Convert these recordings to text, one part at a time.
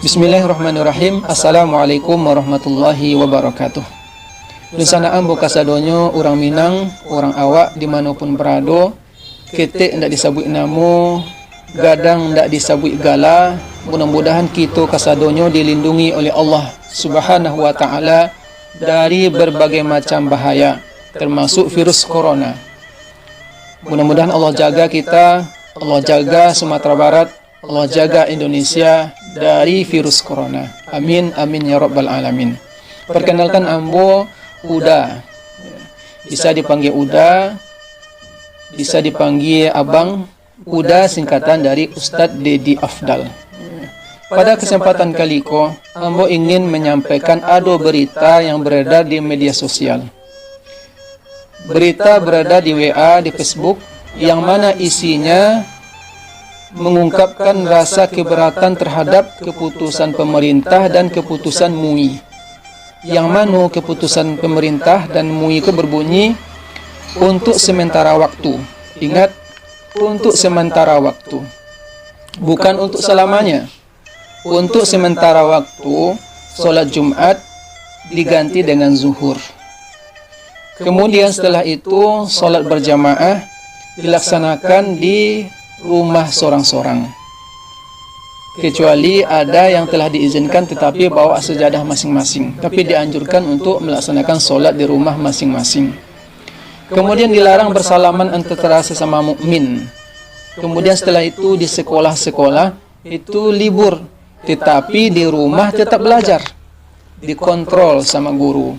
Bismillahirrahmanirrahim. Assalamualaikum warahmatullahi wabarakatuh. Lunsanaan boka sadonyo orang Minang, orang awak dimanapun berada, ketik ndak disabui namo, gadang ndak disabui gala. Mudah-mudahan kita kasadonyo dilindungi oleh Allah Subhanahu wa taala dari berbagai macam bahaya, termasuk virus corona. Mudah-mudahan Allah jaga kita, Allah jaga Sumatera Barat, Allah jaga Indonesia dari virus corona. Amin, amin ya rabbal alamin. Perkenalkan ambo Uda. Bisa dipanggil Uda, bisa dipanggil Abang. Uda singkatan dari Ustadz Dedi Afdal. Pada kesempatan kali ko, ambo ingin menyampaikan ada berita yang beredar di media sosial. Berita beredar di WA, di Facebook, yang mana isinya mengungkapkan rasa keberatan terhadap keputusan pemerintah dan keputusan MUI. Yang mana keputusan pemerintah dan MUI itu berbunyi untuk sementara waktu. Ingat, untuk sementara waktu, bukan untuk selamanya. Untuk sementara waktu, sholat Jumat diganti dengan zuhur. Kemudian setelah itu, sholat berjamaah dilaksanakan di rumah sorang-sorang. Kecuali ada yang telah diizinkan tetapi bawa sejadah masing-masing. Tapi dianjurkan untuk melaksanakan sholat di rumah masing-masing. Kemudian dilarang bersalaman antara sesama mukmin. Kemudian setelah itu di sekolah-sekolah itu libur, tetapi di rumah tetap belajar, dikontrol sama guru,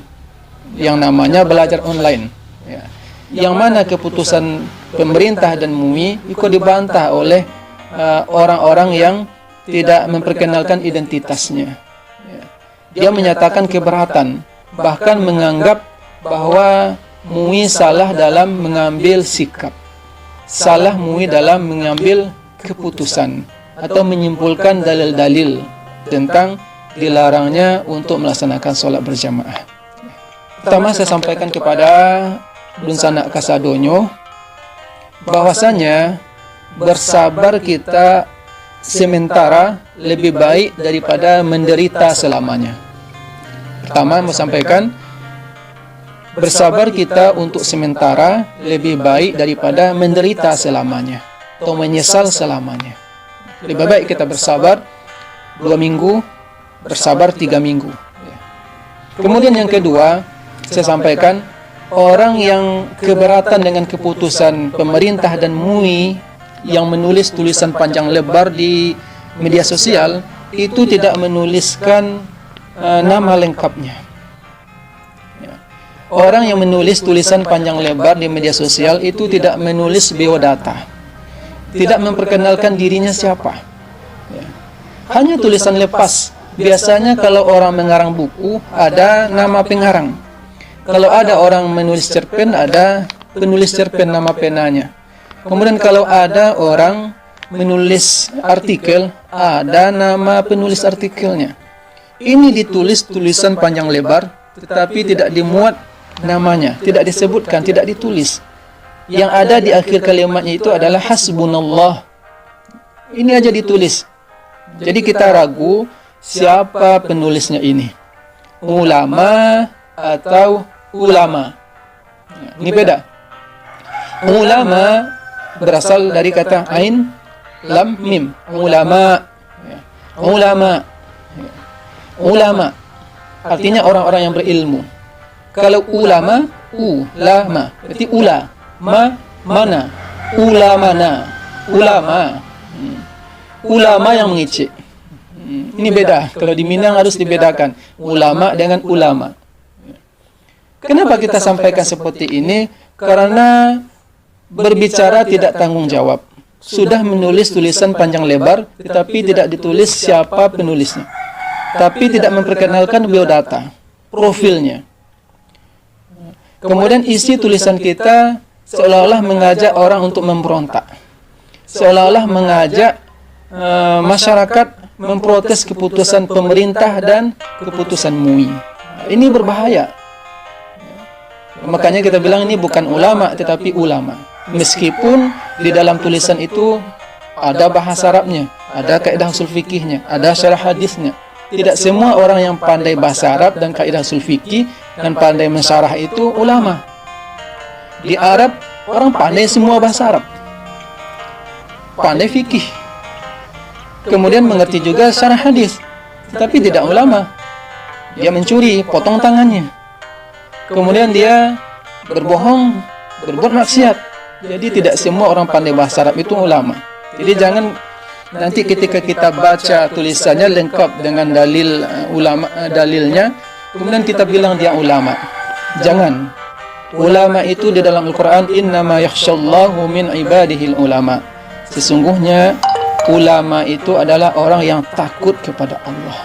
yang namanya belajar online. Ya. Yang mana keputusan pemerintah dan MUI ikut dibantah oleh orang-orang yang tidak memperkenalkan identitasnya. Ya. Dia menyatakan keberatan, bahkan menganggap bahwa MUI salah dalam mengambil sikap, salah MUI dalam mengambil keputusan atau menyimpulkan dalil-dalil tentang dilarangnya untuk melaksanakan sholat berjamaah. Pertama saya sampaikan kepada Lunsanak kasadonyo bahwasanya bersabar kita sementara lebih baik daripada menderita selamanya. Pertama mau sampaikan, bersabar kita untuk sementara lebih baik daripada menderita selamanya atau menyesal selamanya. Lebih baik kita bersabar 2 minggu, bersabar 3 minggu. Kemudian yang kedua, saya sampaikan, orang yang keberatan dengan keputusan pemerintah dan MUI yang menulis tulisan panjang lebar di media sosial itu tidak menuliskan nama lengkapnya. Orang yang menulis tulisan panjang lebar di media sosial itu tidak menulis biodata, tidak memperkenalkan dirinya siapa. Hanya tulisan lepas. Biasanya kalau orang mengarang buku ada nama pengarang. Kalau ada orang menulis cerpen, ada penulis cerpen nama penanya. Kemudian kalau ada orang menulis artikel, ada nama penulis artikelnya. Ini ditulis tulisan panjang lebar, tetapi tidak dimuat namanya, tidak disebutkan, tidak ditulis. Yang ada di akhir kalimatnya itu adalah hasbunallah. Ini aja ditulis. Jadi kita ragu siapa penulisnya ini. Ulama atau ulama. Ini beda. Ulama berasal dari kata ain, lam, mim. Ulama. Ulama. Ulama. Artinya orang-orang yang berilmu. Kalau ulama, ulama. Berarti ula. Mana. Ulamana. Ulama. Ulama yang mengicik. Ini beda. Kalau di Minang harus dibedakan. Ulama dengan ulama. Kenapa kita sampaikan seperti ini? Karena berbicara tidak tanggung jawab. Sudah menulis tulisan panjang lebar, tetapi tidak ditulis siapa penulisnya. Tapi tidak memperkenalkan biodata, profilnya. Kemudian isi tulisan kita seolah-olah mengajak orang untuk memberontak. Seolah-olah mengajak masyarakat memprotes keputusan pemerintah dan keputusan MUI. Ini berbahaya. Makanya kita bilang ini bukan ulama tetapi ulama. Meskipun di dalam tulisan itu ada bahasa Arabnya, ada kaidah usul fikihnya, ada syarah hadisnya. Tidak semua orang yang pandai bahasa Arab dan kaidah usul fikih dan pandai mensyarah itu ulama. Di Arab orang pandai semua bahasa Arab, pandai fikih, kemudian mengerti juga syarah hadis, tapi tidak ulama. Dia mencuri, potong tangannya, kemudian dia berbohong, berbuat maksiat. Jadi tidak semua orang pandai bahasa Arab itu ulama. Jadi jangan nanti ketika kita baca tulisannya lengkap dengan dalil dalilnya, kemudian kita bilang dia ulama. Jangan. Ulama itu di dalam Al-Quran, innama yakhshallahu min ibadihil ulama. Sesungguhnya ulama itu adalah orang yang takut kepada Allah.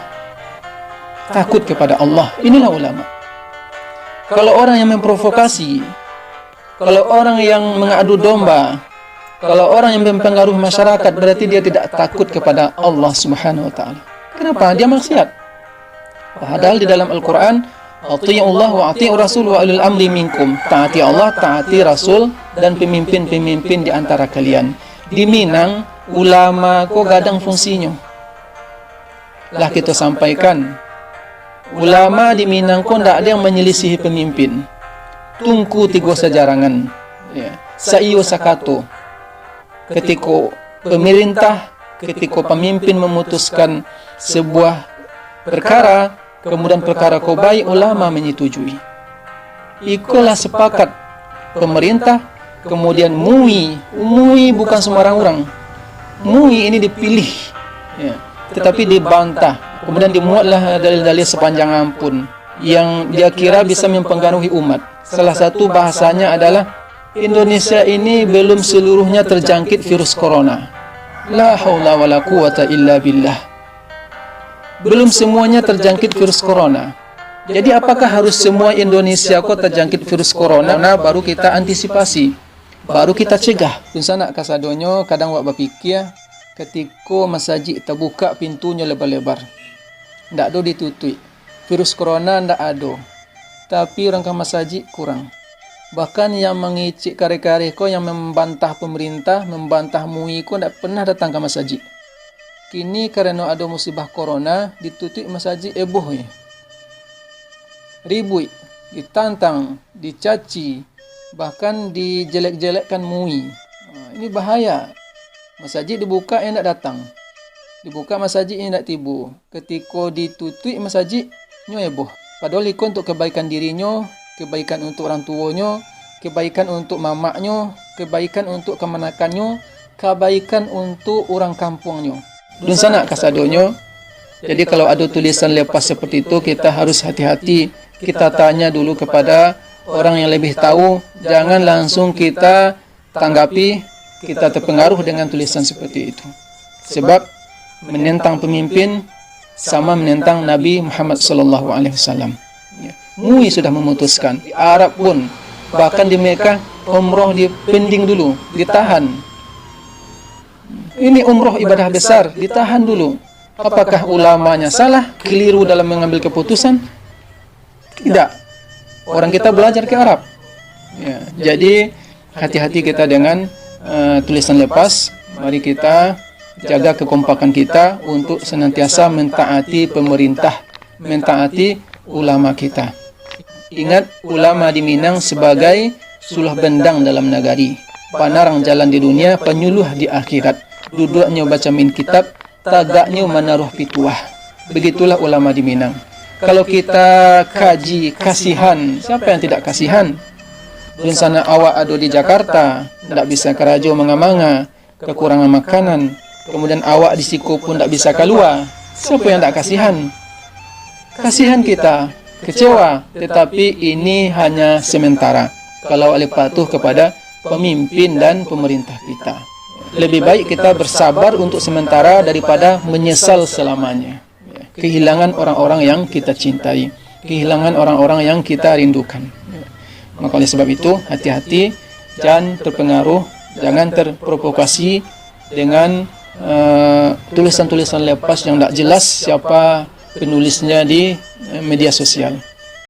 Takut kepada Allah. Inilah ulama. Kalau orang yang memprovokasi, kalau orang yang mengadu domba, kalau orang yang mempengaruhi masyarakat, berarti dia tidak takut kepada Allah Subhanahu wa taala. Kenapa? Dia maksiat. Padahal di dalam Al-Qur'an, "Athi'ullah wa athi'ur rasul wa ulil amri minkum." Taati Allah, taati Rasul dan pemimpin-pemimpin di antara kalian. Di Minang, ulama kok gadang fungsinya. Lah kita sampaikan, ulama di Minang kok tidak ada yang menyelisihi pemimpin. Tungku tigo sejarangan, ya. Saiyo sakato. Ketika pemerintah, ketika pemimpin memutuskan sebuah perkara, kemudian perkara kau baik, ulama menyetujui. Ikulah sepakat pemerintah, kemudian MUI bukan sembarang orang. MUI ini dipilih, ya, tetapi dibantah. Kemudian dimuatlah dalil-dalil sepanjang ampun yang dia kira bisa mempengaruhi umat. Salah satu bahasanya adalah Indonesia ini belum seluruhnya terjangkit virus corona. La haula wala quwata illa billah. Belum semuanya terjangkit virus corona. Jadi apakah harus semua Indonesia kok terjangkit virus corona? Nah, baru kita antisipasi, baru kita cegah. Pinsana kasadonyo kadang wak berpikir ketika masjid terbuka pintunya lebar-lebar, ndak ada ditutup. Virus corona ndak ada, tapi orang ke masjid kurang. Bahkan yang mengicik kare-kare ko, yang membantah pemerintah, membantah MUI ko tidak pernah datang ke masjid. Kini karena ada musibah corona, ditutup masjid eboh ya. Ribut, ditantang, dicaci, bahkan dijelek-jelekkan MUI. Ini bahaya. Masjid dibuka yang tidak datang. Dibuka masjid yang tidak tibu. Ketika ditutup masjid, nyo eboh. Padahal itu untuk kebaikan dirinya, kebaikan untuk orang tuanya, kebaikan untuk mamaknya, kebaikan untuk kemanakannya, kebaikan untuk orang kampungnya. Dan sana kasadonyo. Jadi kalau ada tulisan lepas seperti itu, kita harus hati-hati. Kita tanya dulu kepada orang yang lebih tahu. Jangan langsung kita tanggapi, kita terpengaruh dengan tulisan seperti itu. Sebab menentang pemimpin sama menentang Nabi Muhammad SAW. MUI sudah memutuskan. Di Arab pun, bahkan di Mekah, umroh dipending dulu, ditahan. Ini umroh ibadah besar, ditahan dulu. Apakah ulamanya salah, keliru dalam mengambil keputusan? Tidak. Orang kita belajar ke Arab. Ya, jadi hati-hati kita dengan tulisan lepas. Mari kita jaga kekompakan kita untuk senantiasa mentaati pemerintah, mentaati ulama kita. Ingat, ulama di Minang sebagai suluh bendang dalam negari, panarang jalan di dunia, penyuluh di akhirat. Duduknya baca min kitab, tagaknya menaruh pituah. Begitulah ulama di Minang. Kalau kita kaji kasihan, siapa yang tidak kasihan? Dan sana awak ada di Jakarta, tidak bisa kerajo mengamanga, kekurangan makanan, kemudian awak di Siko pun tidak bisa keluar. Siapa yang tidak kasihan? Kasihan kita, kecewa, tetapi ini hanya sementara. Kalau oleh patuh kepada pemimpin dan pemerintah kita, lebih baik kita bersabar untuk sementara daripada menyesal selamanya. Kehilangan orang-orang yang kita cintai, kehilangan orang-orang yang kita rindukan. Maka oleh sebab itu, hati-hati, jangan terpengaruh, jangan terprovokasi dengan tulisan-tulisan lepas yang tidak jelas siapa penulisnya di media sosial.